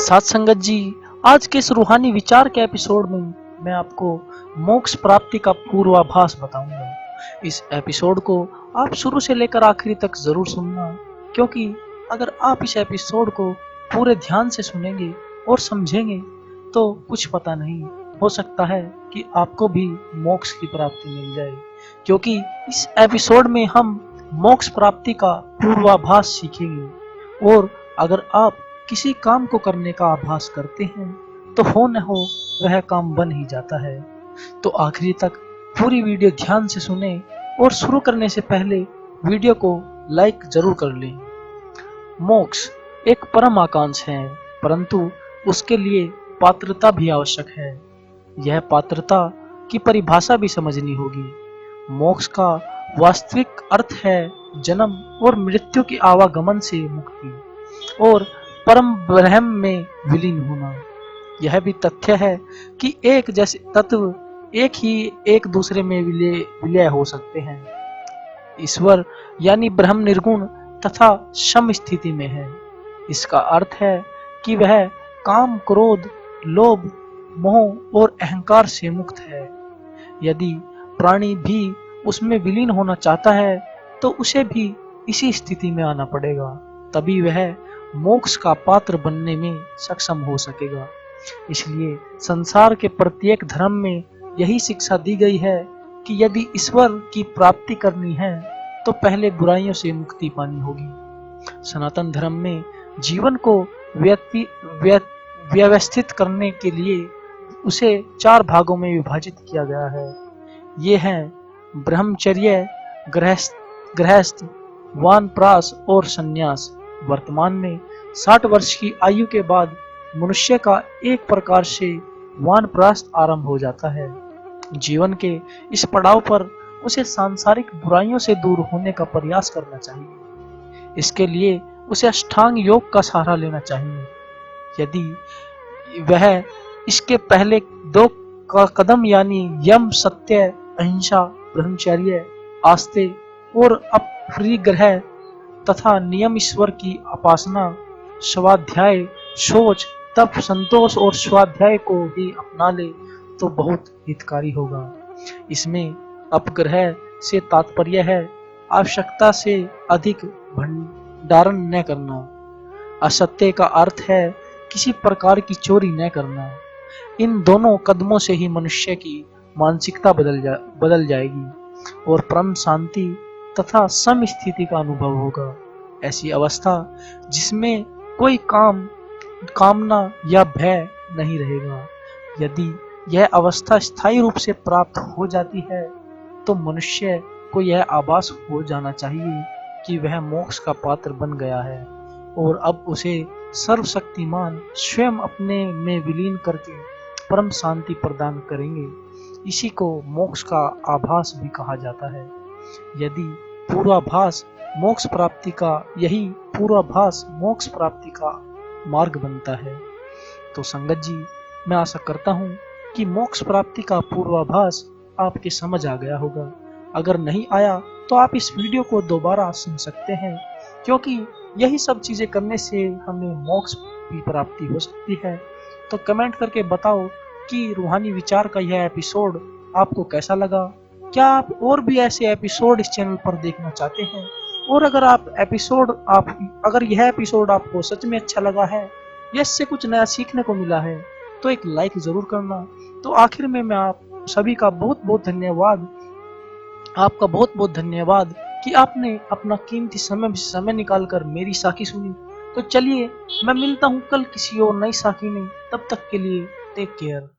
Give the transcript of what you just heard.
साथ संगत जी, आज के इस रूहानी विचार के एपिसोड में मैं आपको मोक्ष प्राप्ति का पूर्वाभास बताऊंगा। इस एपिसोड को आप शुरू से लेकर आखिरी तक जरूर सुनना, क्योंकि अगर आप इस एपिसोड को पूरे ध्यान से सुनेंगे और समझेंगे तो कुछ पता नहीं, हो सकता है कि आपको भी मोक्ष की प्राप्ति मिल जाए। क्योंकि इस एपिसोड में हम मोक्ष प्राप्ति का पूर्वाभास सीखेंगे, और अगर आप किसी काम को करने का आभास करते हैं तो हो न हो वह काम बन ही जाता है। तो आखिरी तक पूरी वीडियो ध्यान से सुने, और शुरू करने से पहले वीडियो को लाइक जरूर कर लें। मोक्ष एक परम आकांक्षा है, परंतु उसके लिए पात्रता भी आवश्यक है। यह पात्रता की परिभाषा भी समझनी होगी। मोक्ष का वास्तविक अर्थ है जन्म और मृत्यु की आवागमन से मुक्ति और परम ब्रह्म में विलीन होना। यह भी तथ्य है कि एक जैसे तत्व एक दूसरे में विलय हो सकते हैं। ईश्वर यानी ब्रह्म निर्गुण तथा सम स्थिति में है। इसका अर्थ है कि वह काम, क्रोध, लोभ, मोह और अहंकार से मुक्त है। यदि प्राणी भी उसमें विलीन होना चाहता है तो उसे भी इसी स्थिति में आना पड़ेगा, तभी वह मोक्ष का पात्र बनने में सक्षम हो सकेगा। इसलिए संसार के प्रत्येक धर्म में यही शिक्षा दी गई है कि यदि ईश्वर की प्राप्ति करनी है तो पहले बुराइयों से मुक्ति पानी होगी। सनातन धर्म में जीवन को व्यवस्थित करने के लिए उसे 4 भागों में विभाजित किया गया है। ये हैं ब्रह्मचर्य, गृहस्थ, वानप्राश और संन्यास। वर्तमान में 60 वर्ष की आयु के बाद मनुष्य का एक प्रकार से वानप्रस्थ आरंभ हो जाता है। जीवन के इस पड़ाव पर उसे सांसारिक बुराइयों से दूर होने का प्रयास करना चाहिए। इसके लिए उसे अष्टांग योग का सहारा लेना चाहिए। यदि वह इसके पहले 2 कदम यानी यम, सत्य, अहिंसा, ब्रह्मचर्य, आस्ते और अपरिग्रह तथा नियम, ईश्वर की उपासना, स्वाध्याय, शौच, तप, संतोष और स्वाध्याय को ही अपना ले तो बहुत हितकारी होगा। इसमें अपग्रह से तात्पर्य है आवश्यकता से अधिक भंडारण न करना। असत्य का अर्थ है किसी प्रकार की चोरी न करना। इन दोनों कदमों से ही मनुष्य की मानसिकता बदल जाएगी और परम शांति तथा सम स्थिति का अनुभव होगा। ऐसी अवस्था जिसमें कोई कामना या भय नहीं रहेगा। यदि यह अवस्था स्थायी रूप से प्राप्त हो जाती है तो मनुष्य को यह आभास हो जाना चाहिए कि वह मोक्ष का पात्र बन गया है, और अब उसे सर्वशक्तिमान स्वयं अपने में विलीन करके परम शांति प्रदान करेंगे। इसी को मोक्ष का आभास भी कहा जाता है। यदि पूर्वाभास मोक्ष प्राप्ति का यही पूर्वाभास मोक्ष प्राप्ति का मार्ग बनता है, तो संगत जी, मैं आशा करता हूँ कि मोक्ष प्राप्ति का पूर्वाभास आपके समझ आ गया होगा। अगर नहीं आया तो आप इस वीडियो को दोबारा सुन सकते हैं, क्योंकि यही सब चीजें करने से हमें मोक्ष की प्राप्ति हो सकती है। तो कमेंट करके बताओ कि रूहानी विचार का यह एपिसोड आपको कैसा लगा। क्या आप और भी ऐसे एपिसोड इस चैनल पर देखना चाहते हैं? और अगर यह एपिसोड आपको सच में अच्छा लगा है या इससे कुछ नया सीखने को मिला है तो एक लाइक जरूर करना। तो आखिर में मैं आप सभी का बहुत बहुत धन्यवाद कि आपने अपना कीमती समय निकालकर मेरी साखी सुनी। तो चलिए, मैं मिलता हूँ कल किसी और नई साखी में। तब तक के लिए टेक केयर।